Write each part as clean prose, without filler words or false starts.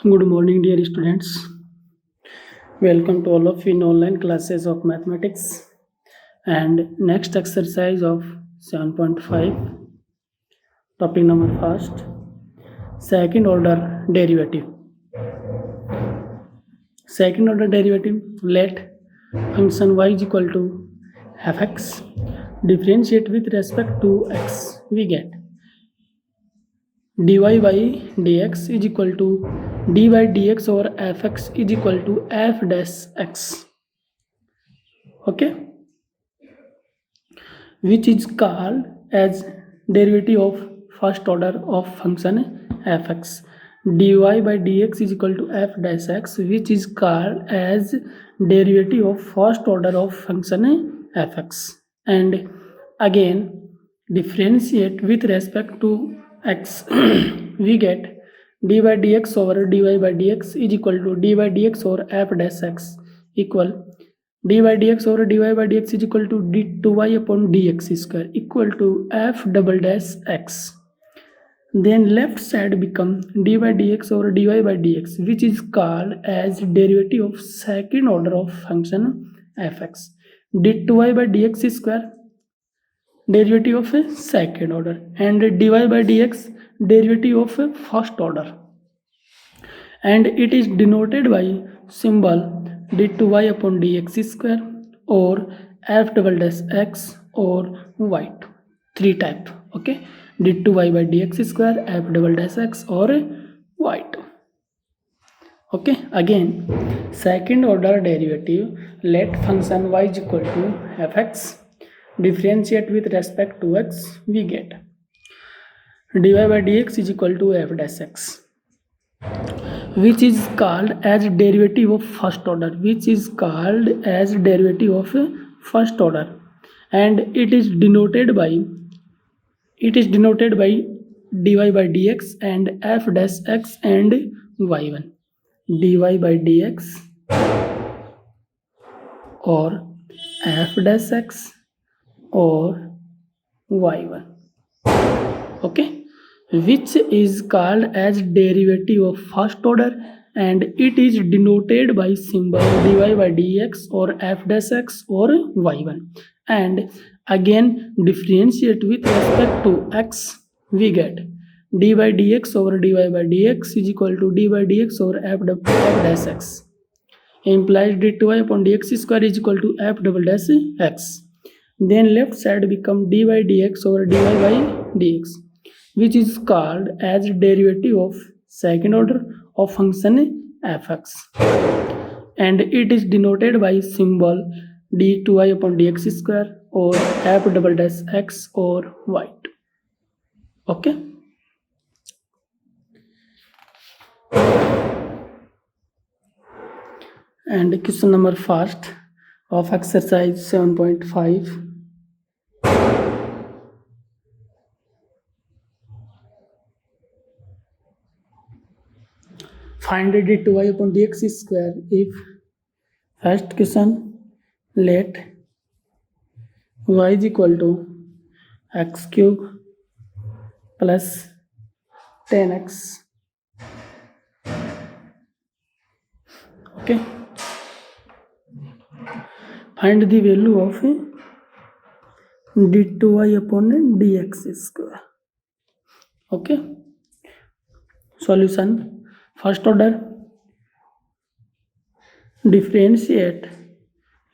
Good morning, dear students. Welcome to all of you in online classes of mathematics. And next exercise of 7.5, topic number first, second order derivative. Second order derivative, let function y is equal to fx differentiate with respect to x. We get dy by dx is equal to dy dx over fx is equal to f dash x, okay, which is called as derivative of first order of function fx. Dy by dx is equal to f dash x, which is called as derivative of first order of function fx. And again differentiate with respect to x. We get dy by dx over dy by dx is equal to dy by dx over f dash x equal dy by dx over dy by dx is equal to d2y upon dx square equal to f double dash x. Then left side become dy by dx over dy by dx, which is called as derivative of second order of function fx. d2y by dx square derivative of a second order, and dy by dx derivative of a first order, and it is denoted by symbol d2y upon dx square or f double dash x or y2, three type, okay, d2y by dx square, f double dash x or y2. Okay, again second order derivative, let function y is equal to fx differentiate with respect to x. We get dy by dx is equal to f dash x, which is called as derivative of first order, first order, and it is denoted by dy by dx and f dash x and y1. dy by dx or f dash x or y1, okay, which is called as derivative of first order, and it is denoted by symbol dy by dx or f dash x or y1. And again differentiate with respect to x. We get dy by dx over dy by dx is equal to dy by dx over f dash x implies d2y upon dx square is equal to f double dash x. Then left side become dy by dx over dy by dx, which is called as derivative of second order of function fx, and it is denoted by symbol d2y upon dx square or f double dash x or y. Okay, and question number first of exercise 7.5. Find d2y upon dx square if, first question, let y is equal to x cube plus 10x, okay, find the value of d2y upon dx square. Okay, solution, first order, differentiate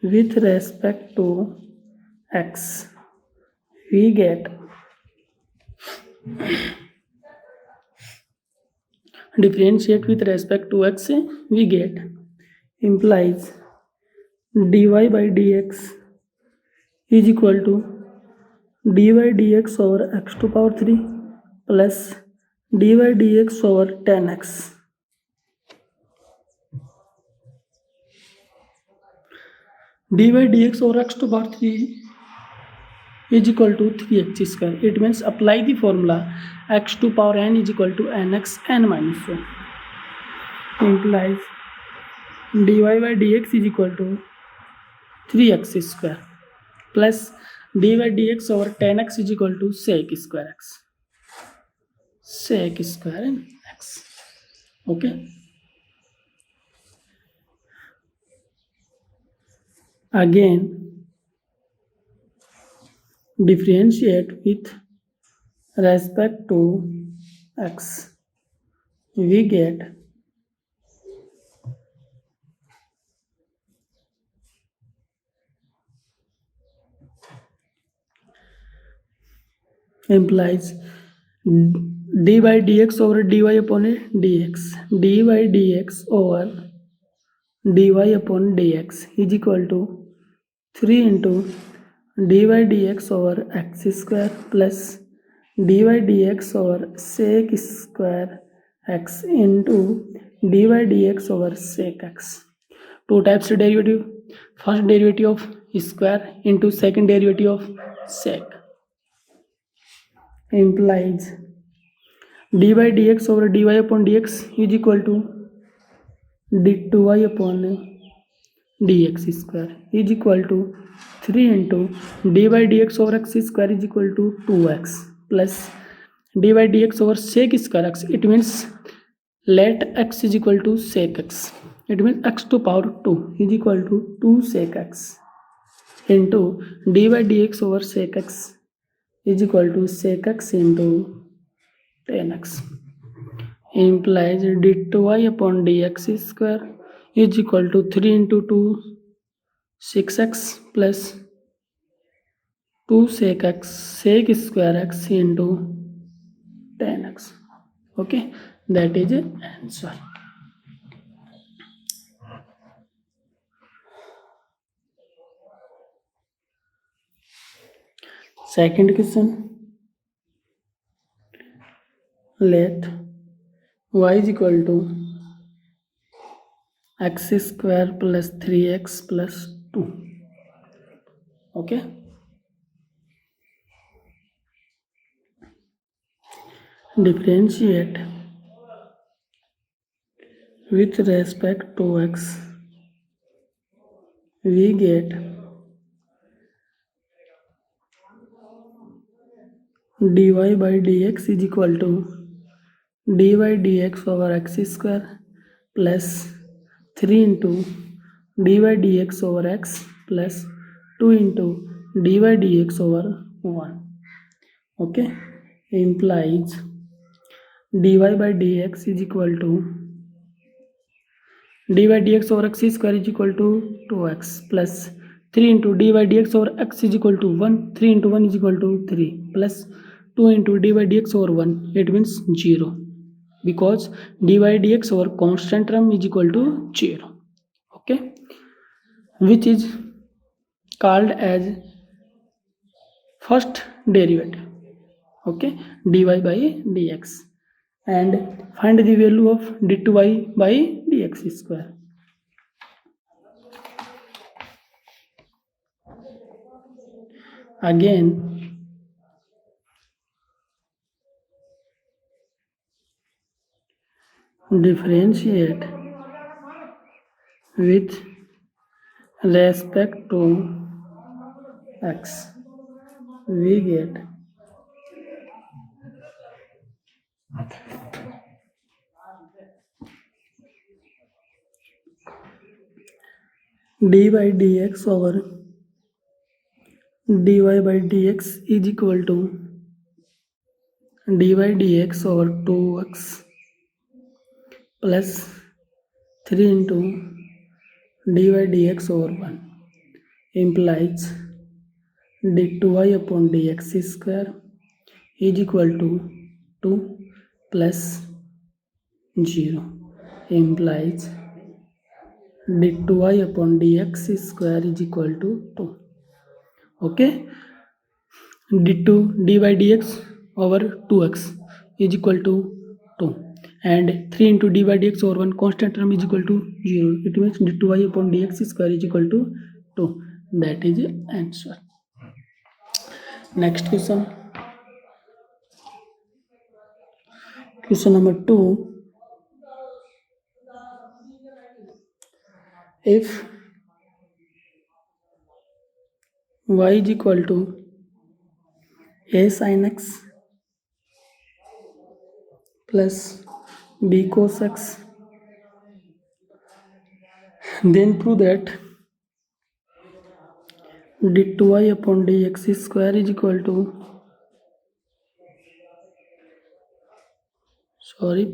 with respect to x. We get differentiate with respect to x, we get implies dy by dx is equal to dy dx over x to power 3 plus dy dx over 10x. dy dx over x to power 3 is equal to 3x square. It means apply the formula x to power n is equal to nx n minus 1, implies dy by dx is equal to 3x square plus dy dx over 10x is equal to sec square x, sec square x. Okay, Again, differentiate with respect to x. We get implies d by dx over dy upon a dx. dy dx over dy upon dx is equal to 3 into dy dx over x square plus dy dx over sec square x into dy dx over sec x. Two types of derivative. First derivative of square into second derivative of sec implies dy dx over dy upon dx is equal to d2y upon dx square is equal to 3 into dy dx over x square is equal to 2x plus dy dx over sec square x. It means let x is equal to sec x. It means x to power 2 is equal to 2 sec x into dy dx over sec x is equal to sec x into 10x implies d2y upon dx square is equal to 3 into 2 6x plus 2 sec x sec square x into 10x. Okay, that is the answer. Second question, let y is equal to x square plus 3x plus 2. Okay, differentiate with respect to x. We get dy by dx is equal to dy dx over x square plus 3 into dy dx over x plus 2 into dy dx over 1. Okay, implies dy by dx is equal to dy dx over x square is equal to 2x plus 3 into dy dx over x is equal to 1. 3 into 1 is equal to 3 plus 2 into dy dx over 1. It means 0 because dy dx over constant term is equal to 0. Okay, which is called as first derivative. Okay, dy by dx, and find the value of d2y by dx square. Again, differentiate with respect to x. We get dy by dx over dy by dx is equal to dy dx over 2x plus 3 into dy dx over 1 implies d2y upon dx square is equal to 2 plus 0 implies d2y upon dx square is equal to 2. Okay, d2 dy dx over 2x is equal to 2 and 3 into dy dx over 1 constant term is equal to 0. It means d2y upon dx square is equal to 2. That is the answer. Next question, question number 2. If y is equal to a sin x plus b cos x, then prove that d2y upon dx square is equal to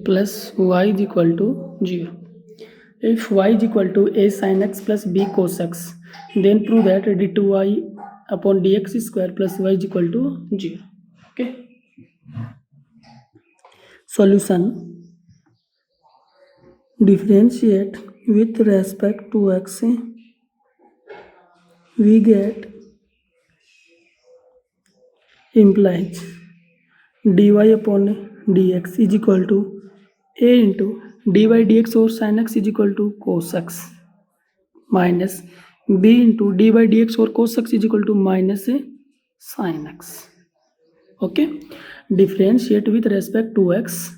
plus y is equal to 0. If y is equal to a sin x plus b cos x, then prove that d2y upon dx square plus y is equal to 0. Okay. Solution. Differentiate with respect to x, we get implies dy upon dx is equal to a into dy dx over sin x is equal to cos x minus b into dy dx over cos x is equal to minus sin x. Okay. Differentiate with respect to x,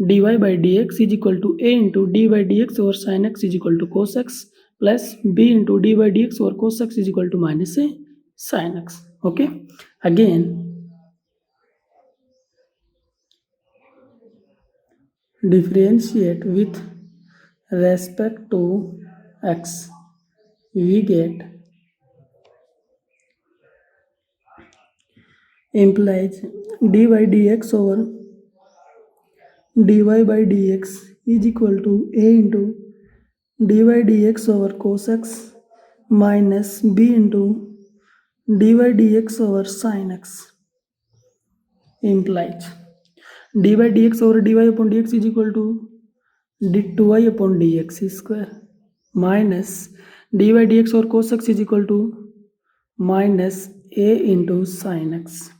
dy by dx is equal to a into dy dx over sin x is equal to cos x plus b into dy dx over cos x is equal to minus sin x. Okay. Again, differentiate with respect to x, we get implies dy dx over dy by dx is equal to a into dy dx over cos x minus b into dy dx over sin x implies dy dx over dy upon dx is equal to d2y upon dx square minus dy dx over cos x is equal to minus a into sin x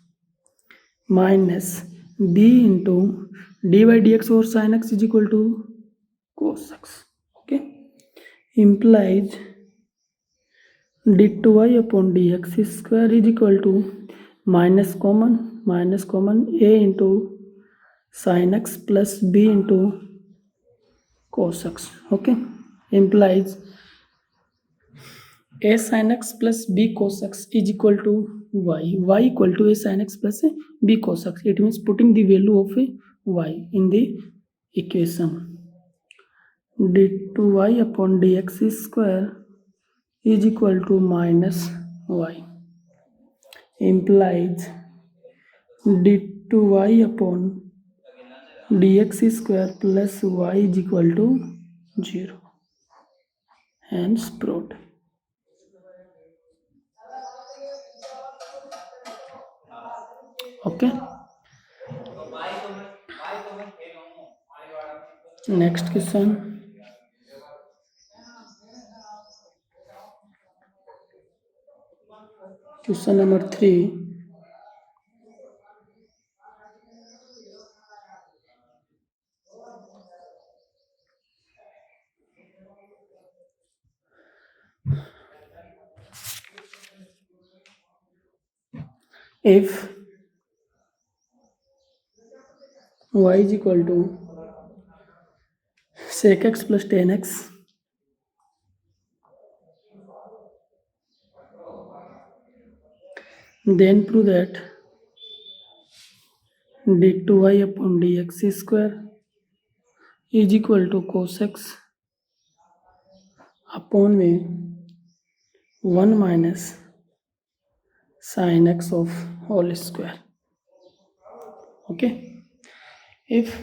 minus b into dy dx over sin x is equal to cos x. Okay. Implies d2y upon dx square is equal to minus common a into sin x plus b into cos x. Okay. Implies a sin x plus b cos x is equal to y equal to a sin x plus b cos x. It means putting the value of y in the equation. d2y upon dx square is equal to minus y implies d2y upon dx square plus y is equal to 0. Hence proved. Okay. Next question. Question number 3. If y is equal to sec x plus tan x, then prove that d2y upon dx square is equal to cos x upon में 1 minus sin x of whole square. Okay. If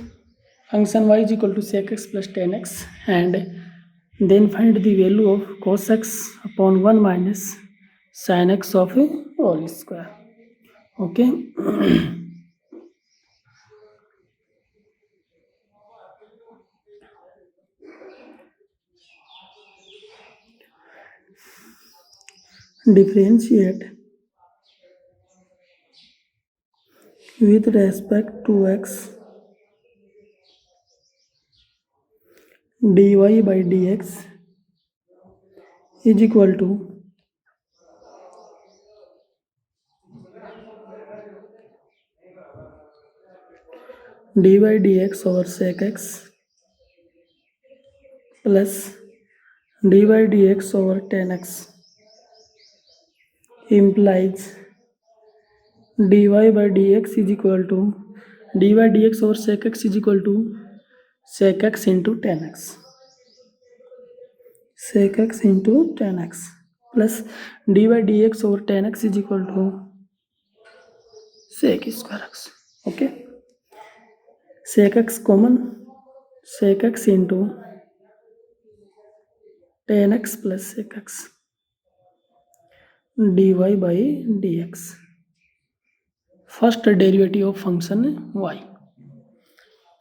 function y is equal to sec x plus tan x and then find the value of cos x upon 1 minus sin x of a whole square. Okay. Differentiate with respect to x, dy by dx is equal to dy dx over sec x plus dy dx over tan x implies dy by dx is equal to dy dx over sec x is equal to sec x into tan x, sec x into tan x plus dy by dx over tan x is equal to sec square x. Okay, sec x common, sec x into tan x plus sec x dy by dx. First derivative of function y,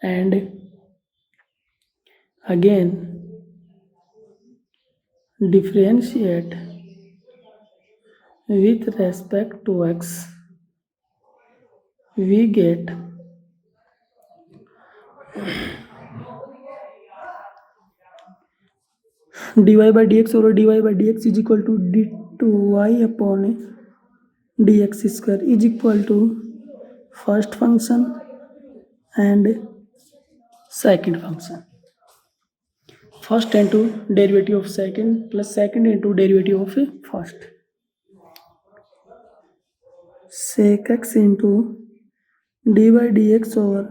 and again differentiate with respect to x, we get dy by dx over dy by dx is equal to d2y upon dx square is equal to first function and second function. First into derivative of second plus second into derivative of first. Sec x into dy by dx over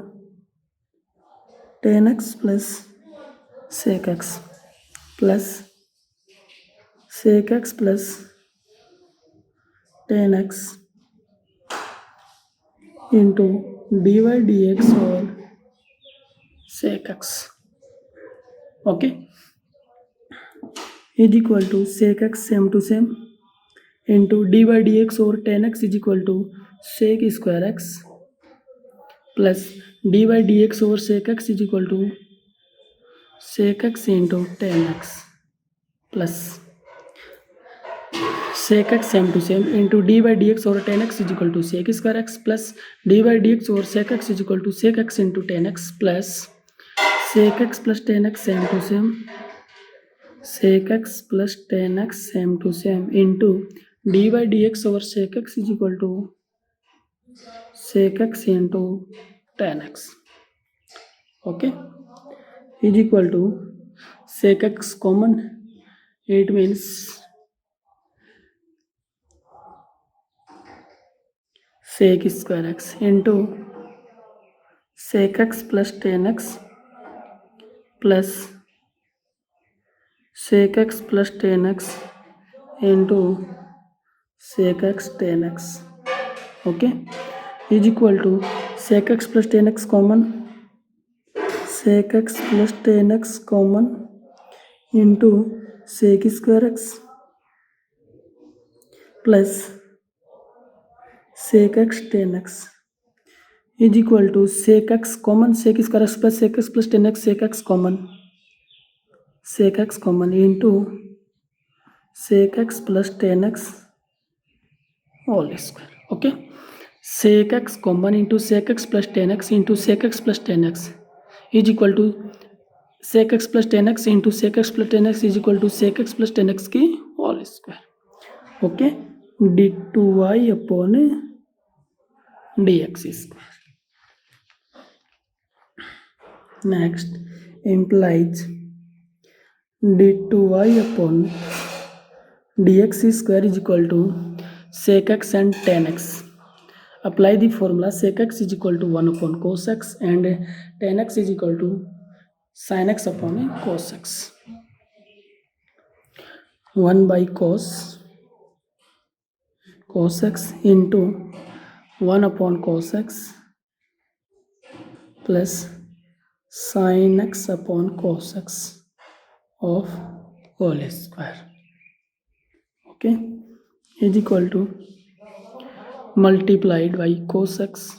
tan x plus sec x plus sec x plus tan x into dy dx over sec x, okay, is equal to sec x same to same into dy dx over tan x is equal to sec square x plus dy dx over sec x is equal to sec x into tan x plus sec x same to same into dy dx over tan x is equal to sec square x plus dy dx over sec x is equal to sec x into tan x plus sec x plus tan x same to same, sec x plus tan x same to same into dy dx over sec x is equal to sec x into tan x, okay, is equal to sec x common, it means sec square x into sec x plus tan x plus sec x plus tan x into sec x tan x, okay, is equal to sec x plus tan x common, sec x plus tan x common into sec square x plus sec x tan x is equal to sec x common, sec square x plus sec x plus tan x, sec x common into sec x plus tan x whole square, okay, sec x common into sec x plus tan x into sec x plus tan x is equal to sec x plus tan x into sec x plus tan x is equal to sec x plus tan x की whole square, okay, d2y upon dx square. Next implies d2y upon dx square is equal to sec x and tan x. Apply the formula sec x is equal to 1 upon cos x and tan x is equal to sin x upon cos x. 1 by cos x into 1 upon cos x plus sin x upon cos x of whole square, okay, is equal to multiplied by cos x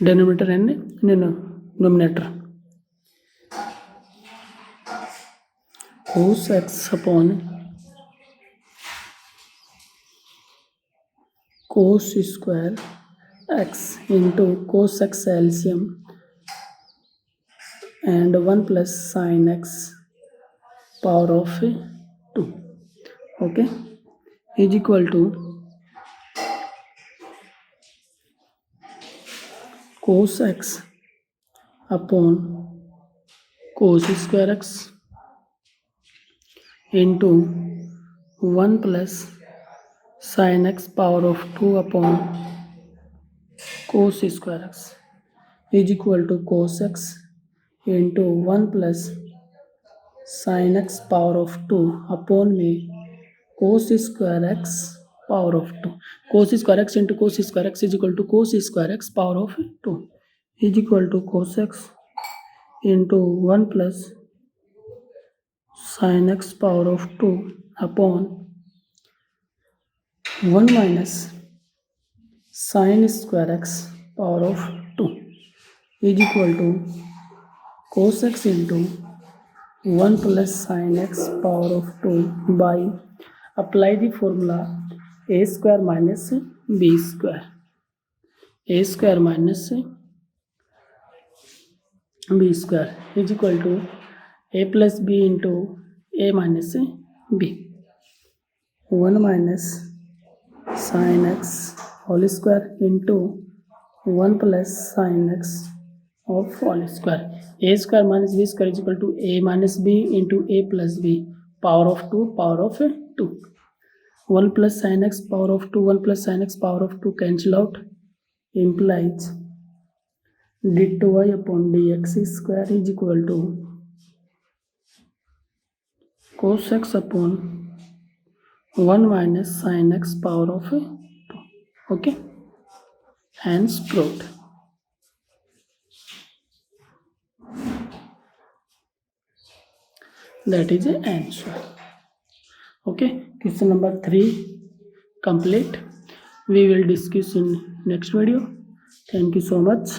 denominator and numerator, cos x upon cos square x into cos x LCM and 1 plus sin x power of 2, okay, is equal to cos x upon cos square x into 1 plus sin x power of 2 upon cos square x is equal to cos x into 1 plus sin x power of 2 upon में cos square x power of 2. Cos square x into cos square x is equal to cos square x power of 2 is equal to cos x into 1 plus sin x power of 2 upon 1 minus sin square x power of 2 is equal to cos x into 1 plus sin x power of 2 by apply the formula a square minus b square. A square minus b square is equal to a plus b into a minus b. 1 minus sin x whole square into 1 plus sin x of whole square. A square minus b square is equal to a minus b into a plus b power of 2 power of 2. 1 plus sin x power of 2 1 plus sin x power of 2 cancel out, implies d2y upon dx square is equal to cos x upon 1 minus sin x power of 2. Okay, hence proved. That is the answer. Okay, question number 3 complete. We will discuss in next video. Thank you so much.